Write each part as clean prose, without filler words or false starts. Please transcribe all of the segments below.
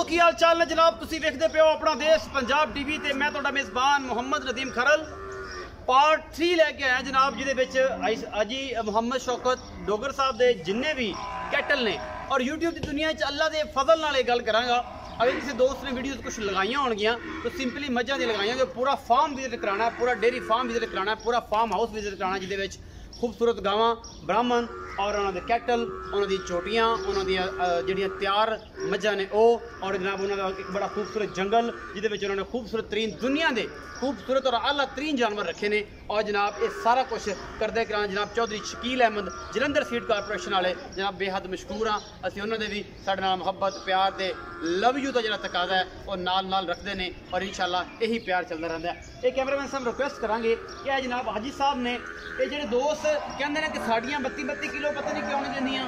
दोस्तों की हाल चाल ने जनाब तुसी वेखदे पे हो अपना देश पंजाब टीवी ते मैं तुहाडा मेज़बान मोहम्मद नदीम खरल पार्ट 3 लैके आया जनाब जिहदे विच अजी मोहम्मद शौकत डोगर साहब दे जिन्ने भी कैटल ने और यूट्यूब की दुनिया अल्लाह के फजल नाल गल करांगा। अगर किसी दोस्त ने वीडियो कुछ लगाइया होंगियां तो सिंपली मझां दी लगाइया जो पूरा फार्म विजिट कराना है, पूरा डेयरी फार्म विजिट कराना है, पूरा फार्म हाउस विजिट कराना जिहदे विच खूबसूरत गावां ब्राह्मण और उन्होंने कैटल उन्होंने चोटियां उन्होंने जड़ियाँ तैयार मझां ने और जनाब उन्होंने एक बड़ा खूबसूरत जंगल जिहदे उन्होंने खूबसूरत तरीन दुनिया के खूबसूरत और आला तरीन जानवर रखे ने और जनाब ये सारा कुछ करदे कराना जनाब चौधरी शकील अहमद जलंधर सीट कारपोरेशन वाले जनाब बेहद मशहूर हाँ। असीं उन्होंने भी साडे नाल मुहब्बत प्यार दे लव यू का जो तकाजा है और नाल रखते हैं और इंशाल्लाह यही प्यार चलता रहता है। ये कैमरामैन साहब रिक्वेस्ट करांगे कि जनाब हाजी साहब ने ये जो दोस्त कहते हैं कि साड़ियाँ 32 किलो पता नहीं क्यों नहीं देंदियां,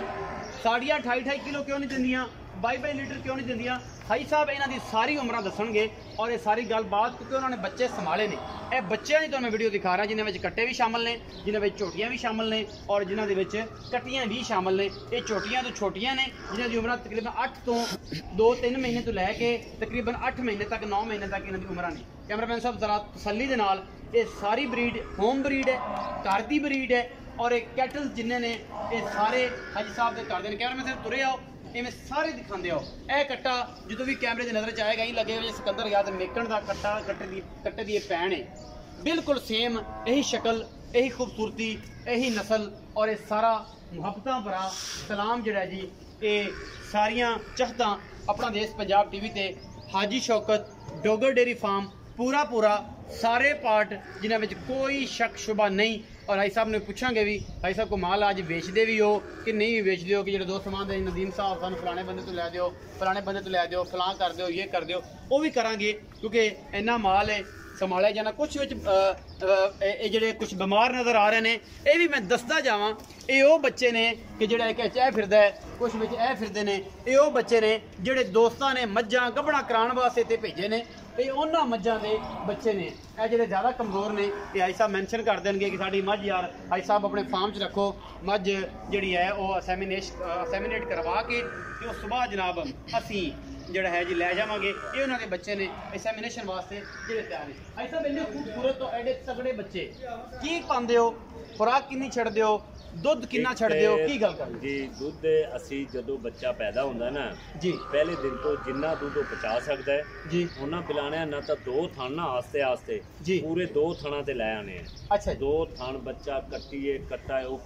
साड़ियाँ 28 किलो क्यों नहीं देंदियां, 22 लीटर क्यों नहीं देंदियां। हाई साहब इन्हों की सारी उम्र दसणगे और ये सारी गलबात क्योंकि उन्होंने बच्चे संभाले ने। यह बच्चों की तो मैं वीडियो दिखा रहा जिन्हें कट्टे भी शामिल ने, जिन्हें झोटियाँ भी शामिल ने और जिन्होंने कट्टियाँ भी शामिल ने। ये झोटियाँ तो छोटियाँ ने जिन्हों की उम्र तकरीबन 8 तो 2-3 महीने तो लैके तकरीबन 8 महीने तक 9 महीने तक इन्हों की उम्र ने। कैमरामैन साहब जरा तसल्ली के नाल ये सारी ब्रीड होम ब्रीड है, घर की ब्रीड है और एक कैटल जिन्हें ने ये सारे हाजी साहब के करते हैं। कैमरामैन साहब तुरे आओ इवें सारे दिखाते हो। यह कट्टा जो भी कैमरे की नज़र च आएगा ही लगेगा सिकंदर या तो मेकन का कट्टा कट्टे की भैन है बिल्कुल सेम यही शक्ल यही खूबसूरती यही नस्ल और ये सारा मुहब्बत भरा सलाम जड़ा जी ये सारिया चाहता अपना देश पंजाब टीवी ते हाजी शौकत डोगर डेयरी फार्म पूरा सारे पार्ट जिन्हें कोई शक शुबा नहीं। और भाई साहब ने पूछांगे भी भाई साहब को माल अज बेचते भी हो कि नहीं भी बेचते हो कि जो दोस्त समान नदीम साहब सानू फलाने बंदे तो लै दो फलाने बंदे तो लै दो फलां कर दो ये कर दो वो भी करांगे क्योंकि इन्ना माल है संभालिया जाना। कुछ जे कुछ बीमार नज़र आ रहे हैं ये भी मैं दसदा जावां ये वो बच्चे ने कि जो ए फिरदा है कुछ बिच ए फिरदे ने ये वो बच्चे ने जोड़े दोस्तां ने मझां गबड़ा कराने वास्ते इत्थे भेजे ने ये उन्होंने मझां के बच्चे ने। यह जो ज़्यादा कमज़ोर ने ये हाई साहब मैंशन कर देंगे कि साड़ी मझ यार हाई साहब अपने फार्म च रखो मझ जी है वह असैमिनेट करवा के उस सुबह जनाब असी जोड़ा है जी लै जावांगे। ये उन्होंने बच्चे ने एग्जामिनेशन वास्ते जो तैयार है। हाई साहब इन्ने खूबसूरत तो एडे तगड़े बच्चे की पाते हो खुराक किन्नी छड्डदे हो दुध किन्ना छड्डदे हो की गल कर जी। दुध असी जदों बच्चा पैदा होंदा ना जी पहले दिन तो जिन्ना दुध पचा सकता है जी उन्ना पिलाने ना तो 2 थन ना आस्ते आस्ते जी पूरे 2 थना ते लै आने। अच्छा 2 थन बच्चा कट्टिए कट्टा है वो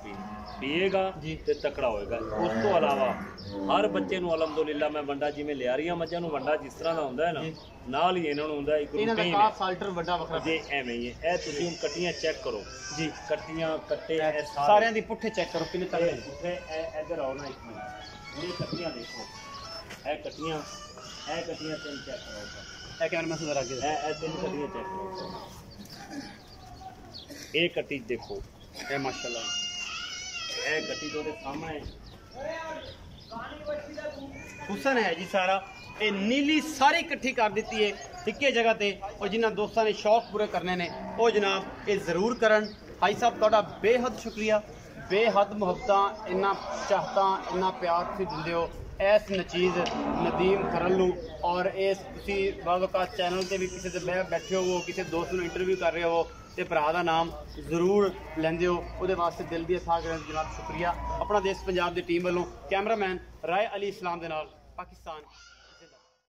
पिएगा जी ते तकड़ा होएगा। उस तो अलावा हर बच्चे नूं अलहमदुलिल्लाह मैं वंडा जिवें लियारियां मझां नूं वंडा जिस तरह दा हुंदा है ना नाल ही इन्हां नूं हुंदा एक रूटीन है साल्टर वड्डा वखरा जी एवें ही है। ए तुसीं हुण कट्टियां चेक करो जी कट्टियां कट्टे सारे दी पुट्ठे चेक करो किन्ने तगड़े पुट्ठे इधर आओ ना एक मिनट ये कट्टियां देखो ए कट्टियां तीन चेक करो ए कैमरा में सुधर आगे ए तीन कट्टियां चेक करो ए कट्टी देखो ए माशाल्लाह ए कट्टी तो सामने हुसन है जी सारा ये नीली सारी इकट्ठी कर दी है इक्के जगह पे और जिन्होंने दोस्तों ने शौक पूरे करने ने वो जनाब ये जरूर करन। भाई साहब तुहाडा बेहद शुक्रिया बेहद मुहब्बत इन्ना चाहता इन्ना प्यार तुसीं दिंदे हो इस नचीज़ नदीम खरल नूं और इस तुसीं बावकात चैनल ते भी किसी से बैठे हो किसी दोस्त नूं इंटरव्यू कर रहे हो तो भरा का नाम जरूर लेंदे हो वो वास्ते दिल दी अथा जनाब शुक्रिया। अपना देश पंजाब की टीम वालों कैमरामैन राय अली इस्लाम के नाल पाकिस्तान।